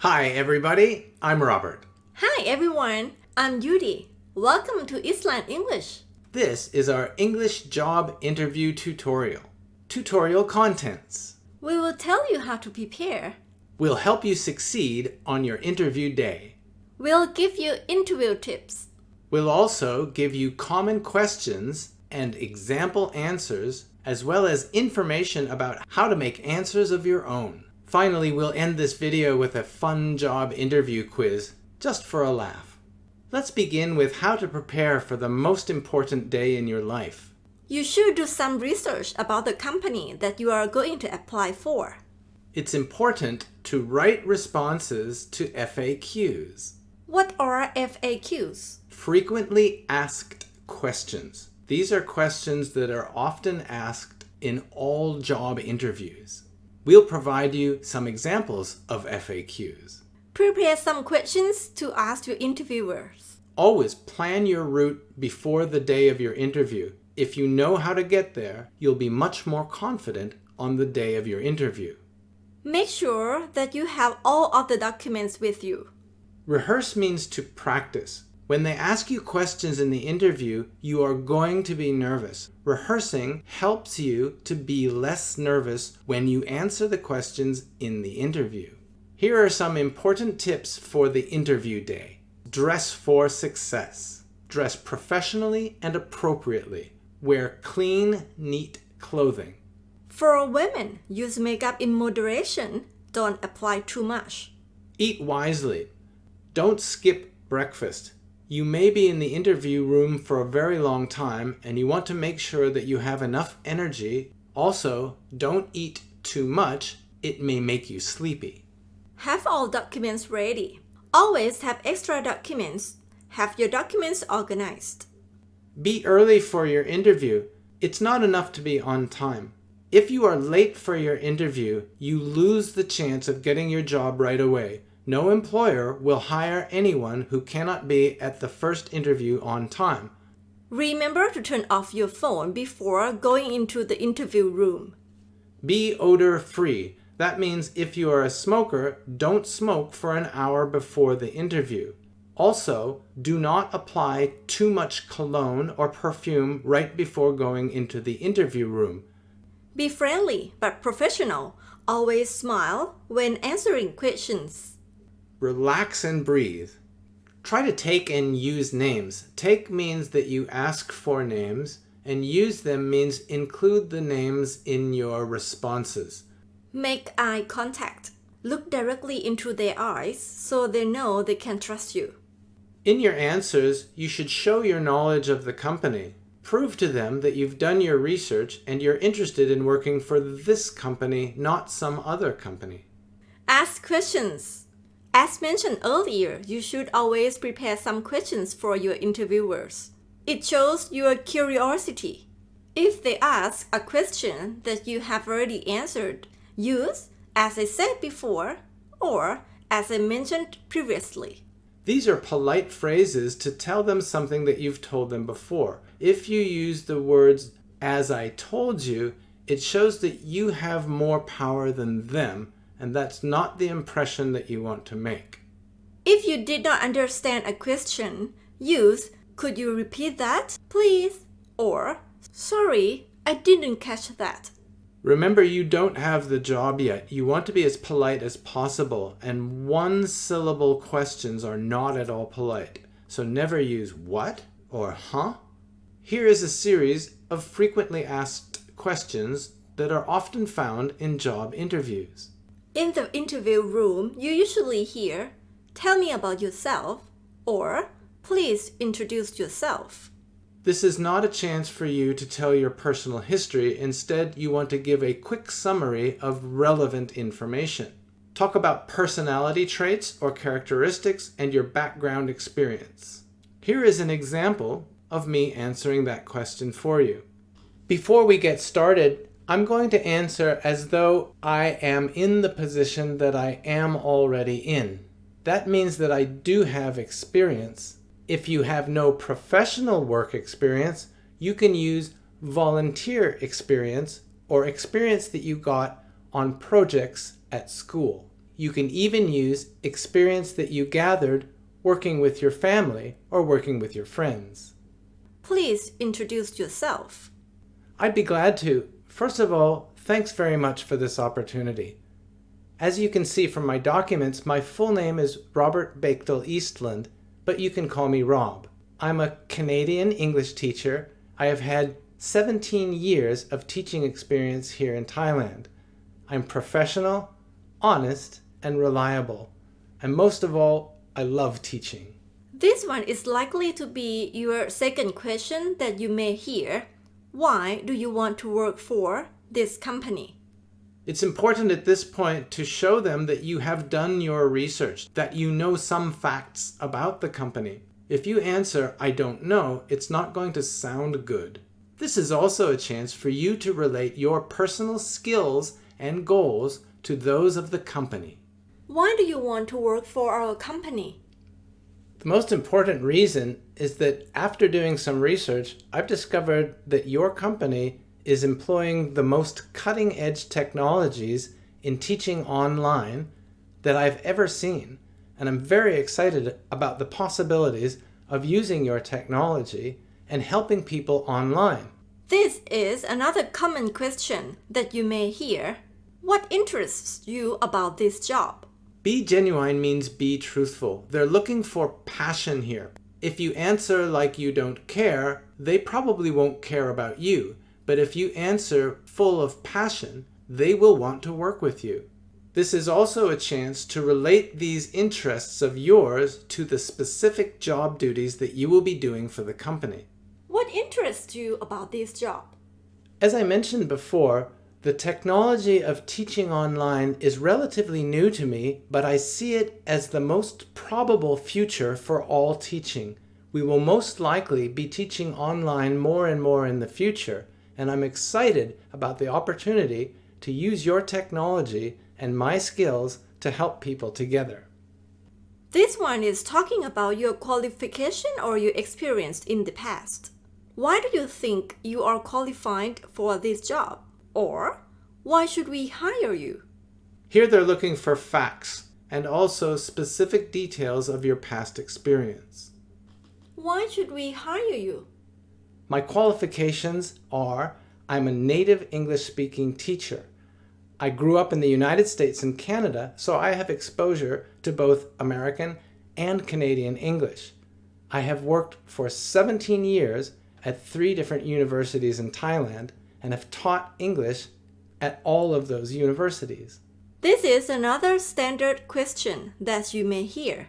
Hi everybody, I'm Robert. Hi everyone, I'm Yudee. Welcome to Eastland English. This is our English job interview tutorial. Tutorial contents. We will tell you how to prepare. We'll help you succeed on your interview day. We'll give you interview tips. We'll also give you common questions and example answers, as well as information about how to make answers of your own. Finally, we'll end this video with a fun job interview quiz, just for a laugh. Let's begin with how to prepare for the most important day in your life. You should do some research about the company that you are going to apply for. It's important to write responses to FAQs. What are FAQs? Frequently asked questions. These are questions that are often asked in all job interviews. We'll provide you some examples of FAQs. Prepare some questions to ask your interviewers. Always plan your route before the day of your interview. If you know how to get there, you'll be much more confident on the day of your interview. Make sure that you have all of the documents with you. Rehearse means to practice. When they ask you questions in the interview, you are going to be nervous. Rehearsing helps you to be less nervous when you answer the questions in the interview. Here are some important tips for the interview day. Dress for success. Dress professionally and appropriately. Wear clean, neat clothing. For women, use makeup in moderation. Don't apply too much. Eat wisely. Don't skip breakfast. You may be in the interview room for a very long time and you want to make sure that you have enough energy. Also, don't eat too much. It may make you sleepy. Have all documents ready. Always have extra documents. Have your documents organized. Be early for your interview. It's not enough to be on time. If you are late for your interview, you lose the chance of getting your job right away. No employer will hire anyone who cannot be at the first interview on time. Remember to turn off your phone before going into the interview room. Be odor-free. That means if you are a smoker, don't smoke for an hour before the interview. Also, do not apply too much cologne or perfume right before going into the interview room. Be friendly but professional. Always smile when answering questions. Relax and breathe. Try to take and use names. Take means that you ask for names, and use them means include the names in your responses. Make eye contact. Look directly into their eyes so they know they can trust you. In your answers, you should show your knowledge of the company. Prove to them that you've done your research and you're interested in working for this company, not some other company. Ask questions. As mentioned earlier, you should always prepare some questions for your interviewers. It shows your curiosity. If they ask a question that you have already answered, use "as I said before" or "as I mentioned previously." These are polite phrases to tell them something that you've told them before. If you use the words "as I told you," it shows that you have more power than them, and that's not the impression that you want to make. If you did not understand a question, use "could you repeat that, please?" or "sorry, I didn't catch that." Remember, you don't have the job yet. You want to be as polite as possible, and one-syllable questions are not at all polite. So never use "what" or "huh." Here is a series of frequently asked questions that are often found in job interviews. In the interview room, you usually hear, "Tell me about yourself," or "Please introduce yourself." This is not a chance for you to tell your personal history. Instead, you want to give a quick summary of relevant information. Talk about personality traits or characteristics and your background experience. Here is an example of me answering that question for you. Before we get started, I'm going to answer as though I am in the position that I am already in. That means that I do have experience. If you have no professional work experience, you can use volunteer experience or experience that you got on projects at school. You can even use experience that you gathered working with your family or working with your friends. Please introduce yourself. I'd be glad to. First of all, thanks very much for this opportunity. As you can see from my documents, my full name is Robert Eastland, but you can call me Rob. I'm a Canadian English teacher. I have had 17 years of teaching experience here in Thailand. I'm professional, honest, and reliable. And most of all, I love teaching. This one is likely to be your second question that you may hear. Why do you want to work for this company? It's important at this point to show them that you have done your research, that you know some facts about the company. If you answer, I don't know, it's not going to sound good. This is also a chance for you to relate your personal skills and goals to those of the company. Why do you want to work for our company? The most important reason is that after doing some research, I've discovered that your company is employing the most cutting-edge technologies in teaching online that I've ever seen. And I'm very excited about the possibilities of using your technology and helping people online. This is another common question that you may hear. What interests you about this job? Be genuine means be truthful. They're looking for passion here. If you answer like you don't care, they probably won't care about you. But if you answer full of passion, they will want to work with you. This is also a chance to relate these interests of yours to the specific job duties that you will be doing for the company. What interests you about this job? As I mentioned before, the technology of teaching online is relatively new to me, but I see it as the most probable future for all teaching. We will most likely be teaching online more and more in the future, and I'm excited about the opportunity to use your technology and my skills to help people together. This one is talking about your qualification or your experience in the past. Why do you think you are qualified for this job? Or why should we hire you? Here they're looking for facts and also specific details of your past experience. Why should we hire you? My qualifications are I'm a native English-speaking teacher. I grew up in the United States and Canada, so I have exposure to both American and Canadian English. I have worked for 17 years at 3 different universities in Thailand and have taught English at all of those universities. This is another standard question that you may hear.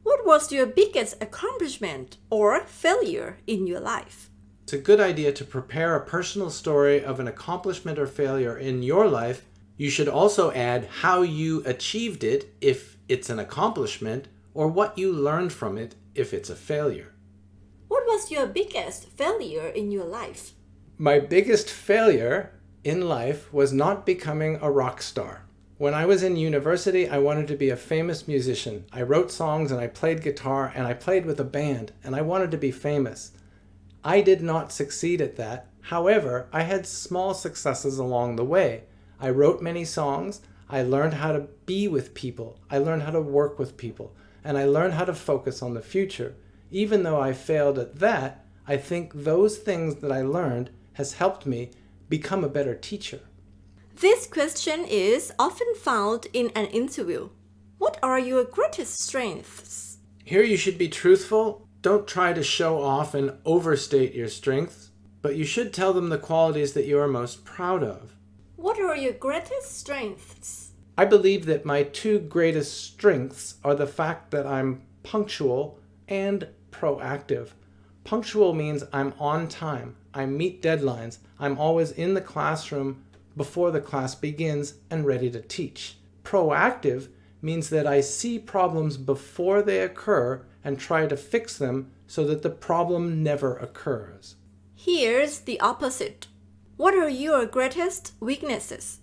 What was your biggest accomplishment or failure in your life? It's a good idea to prepare a personal story of an accomplishment or failure in your life. You should also add how you achieved it if it's an accomplishment, or what you learned from it if it's a failure. What was your biggest failure in your life? My biggest failure in life was not becoming a rock star. When I was in university, I wanted to be a famous musician. I wrote songs and I played guitar and I played with a band and I wanted to be famous. I did not succeed at that. However, I had small successes along the way. I wrote many songs. I learned how to be with people. I learned how to work with people. And I learned how to focus on the future. Even though I failed at that, I think those things that I learned has helped me become a better teacher. This question is often found in an interview. What are your greatest strengths? Here you should be truthful. Don't try to show off and overstate your strengths, but you should tell them the qualities that you are most proud of. What are your greatest strengths? I believe that my 2 greatest strengths are the fact that I'm punctual and proactive. Punctual means I'm on time. I meet deadlines. I'm always in the classroom before the class begins and ready to teach. Proactive means that I see problems before they occur and try to fix them so that the problem never occurs. Here's the opposite. What are your greatest weaknesses?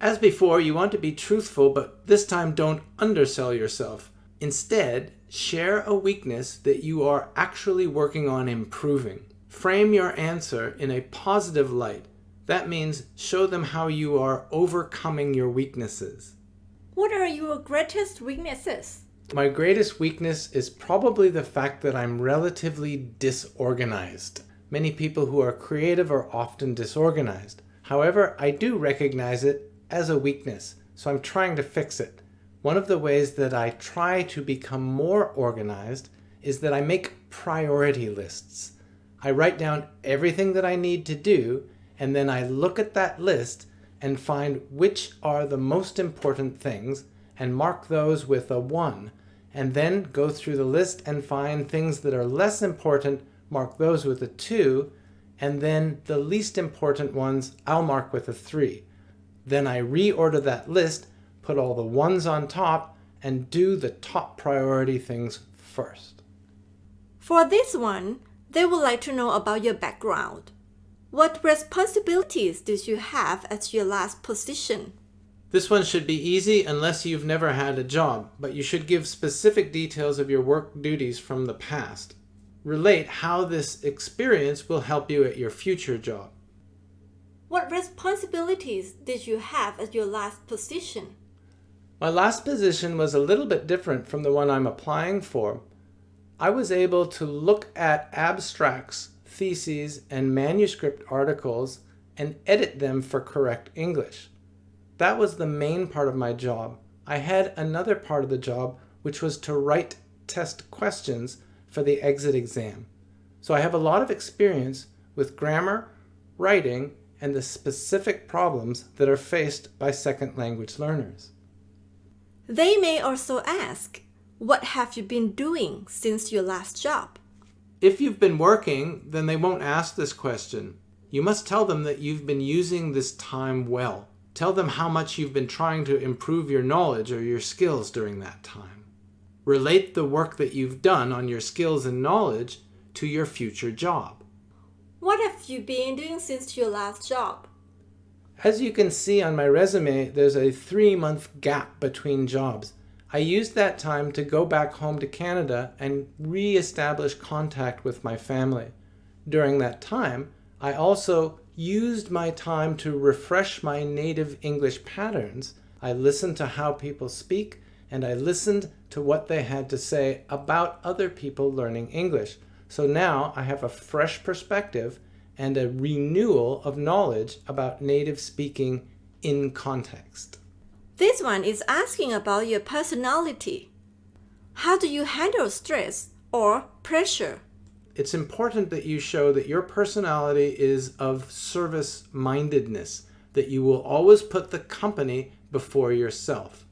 As before, you want to be truthful, but this time don't undersell yourself. Instead, share a weakness that you are actually working on improving. Frame your answer in a positive light. That means show them how you are overcoming your weaknesses. What are your greatest weaknesses? My greatest weakness is probably the fact that I'm relatively disorganized. Many people who are creative are often disorganized. However, I do recognize it as a weakness, so I'm trying to fix it. One of the ways that I try to become more organized is that I make priority lists. I write down everything that I need to do, and then I look at that list and find which are the most important things and mark those with a 1, and then go through the list and find things that are less important, mark those with a 2, and then the least important ones I'll mark with a 3. Then I reorder that list, put all the 1s on top, and do the top priority things first. For this one, they would like to know about your background. What responsibilities did you have at your last position? This one should be easy unless you've never had a job, but you should give specific details of your work duties from the past. Relate how this experience will help you at your future job. What responsibilities did you have at your last position? My last position was a little bit different from the one I'm applying for. I was able to look at abstracts, theses, and manuscript articles and edit them for correct English. That was the main part of my job. I had another part of the job, which was to write test questions for the exit exam. So I have a lot of experience with grammar, writing, and the specific problems that are faced by second language learners. They may also ask, what have you been doing since your last job? If you've been working, then they won't ask this question. You must tell them that you've been using this time well. Tell them how much you've been trying to improve your knowledge or your skills during that time. Relate the work that you've done on your skills and knowledge to your future job. What have you been doing since your last job? As you can see on my resume, there's a 3-month gap between jobs. I used that time to go back home to Canada and re-establish contact with my family. During that time, I also used my time to refresh my native English patterns. I listened to how people speak, and I listened to what they had to say about other people learning English. So now I have a fresh perspective and a renewal of knowledge about native speaking in context. This one is asking about your personality. How do you handle stress or pressure? It's important that you show that your personality is of service-mindedness, that you will always put the company before yourself.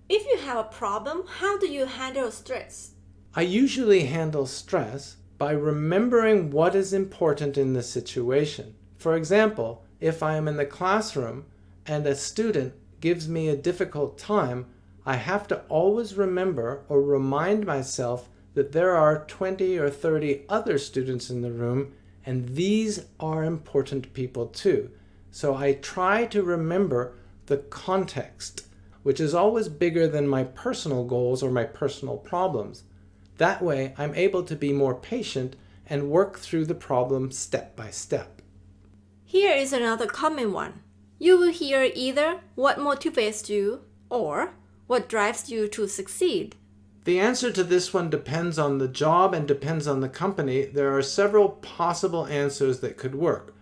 If you have a problem, how do you handle stress? I usually handle stress by remembering what is important in the situation. For example, if I am in the classroom and a student gives me a difficult time, I have to always remember or remind myself that there are 20 or 30 other students in the room, and these are important people too. So I try to remember the context, which is always bigger than my personal goals or my personal problems. That way, I'm able to be more patient and work through the problem step by step. Here is another common one. You will hear either what motivates you or what drives you to succeed. The answer to this one depends on the job and depends on the company. There are several possible answers that could work.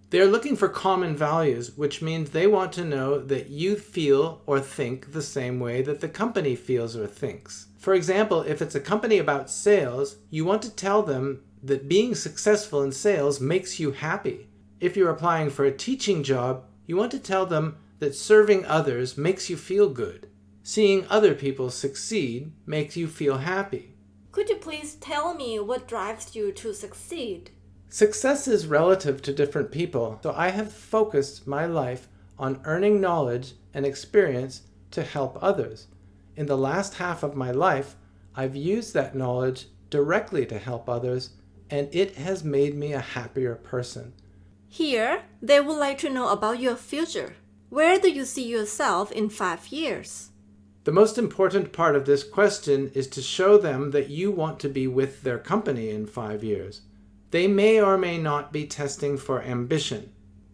They're looking for common values, which means they want to know that you feel or think the same way that the company feels or thinks. For example, if it's a company about sales, you want to tell them that being successful in sales makes you happy. If you're applying for a teaching job, you want to tell them that serving others makes you feel good. Seeing other people succeed makes you feel happy. Could you please tell me what drives you to succeed? Success is relative to different people, so I have focused my life on earning knowledge and experience to help others. In the last half of my life, I've used that knowledge directly to help others, and it has made me a happier person. Here, they would like to know about your future. Where do you see yourself in 5 years? The most important part of this question is to show them that you want to be with their company in 5 years. They may or may not be testing for ambition.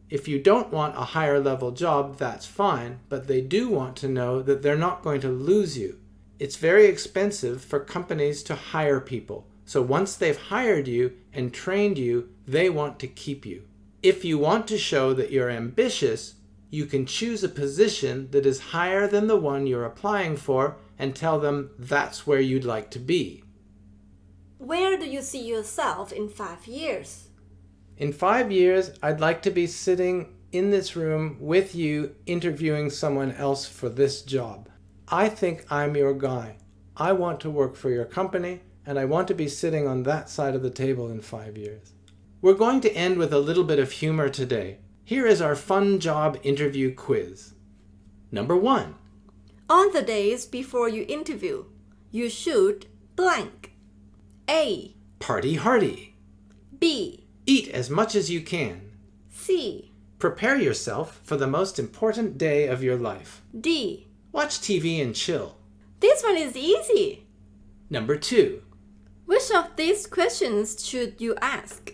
If you don't want a higher level job, that's fine, but they do want to know that they're not going to lose you. It's very expensive for companies to hire people. So once they've hired you and trained you, they want to keep you. If you want to show that you're ambitious, you can choose a position that is higher than the one you're applying for and tell them that's where you'd like to be. Where do you see yourself in 5 years? In 5 years, I'd like to be sitting in this room with you interviewing someone else for this job. I think I'm your guy. I want to work for your company, and I want to be sitting on that side of the table in 5 years. We're going to end with a little bit of humor today. Here is our fun job interview quiz. Number 1. On the days before you interview, you should blank. A. Party hardy. B. Eat as much as you can. C. Prepare yourself for the most important day of your life. D. Watch TV and chill. This one is easy. Number 2. Which of these questions should you ask?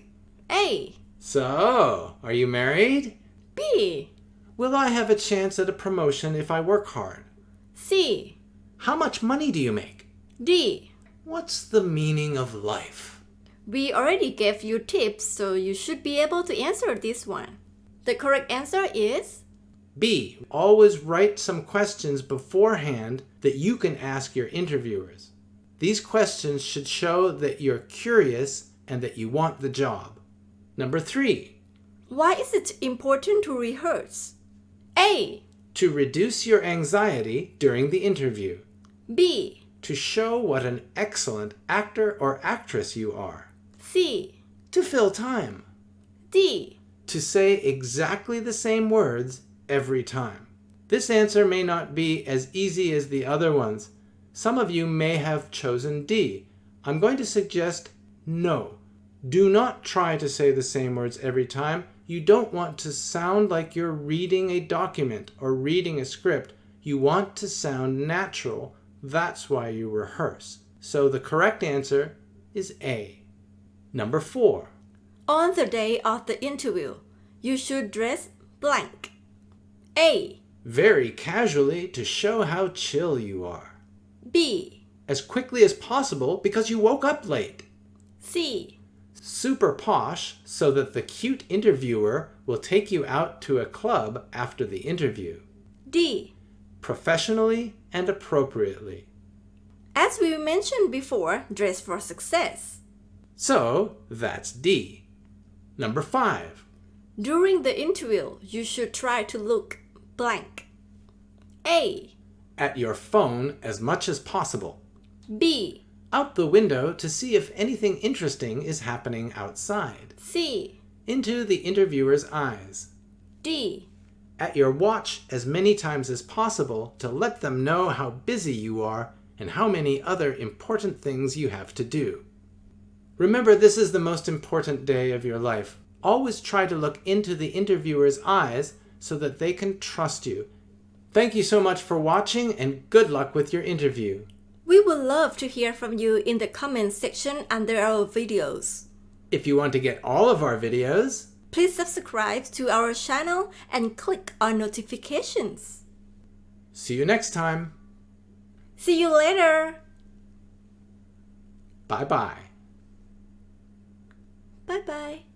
A. So, are you married? B. Will I have a chance at a promotion if I work hard? C. How much money do you make? D. What's the meaning of life? We already gave you tips, so you should be able to answer this one. The correct answer is B. Always write some questions beforehand that you can ask your interviewers. These questions should show that you're curious and that you want the job. Number 3. Why is it important to rehearse? A. To reduce your anxiety during the interview. B. To show what an excellent actor or actress you are. C. To fill time. D. To say exactly the same words every time. This answer may not be as easy as the other ones. Some of you may have chosen D. I'm going to suggest no. Do not try to say the same words every time. You don't want to sound like you're reading a document or reading a script. You want to sound natural. That's why you rehearse. So the correct answer is A. Number 4. On the day of the interview, you should dress blank. A. Very casually to show how chill you are. B. As quickly as possible because you woke up late. C. Super posh so that the cute interviewer will take you out to a club after the interview. D. Professionally and appropriately. As we mentioned before, dress for success. So that's D. Number 5. During the interview, you should try to look blank. A. At your phone as much as possible. B. Out the window to see if anything interesting is happening outside. C. Into the interviewer's eyes. D. At your watch as many times as possible to let them know how busy you are and how many other important things you have to do. Remember, this is the most important day of your life. Always try to look into the interviewer's eyes so that they can trust you. Thank you so much for watching and good luck with your interview. We would love to hear from you in the comments section under our videos. If you want to get all of our videos, please subscribe to our channel and click on notifications. See you next time. See you later. Bye-bye. Bye-bye.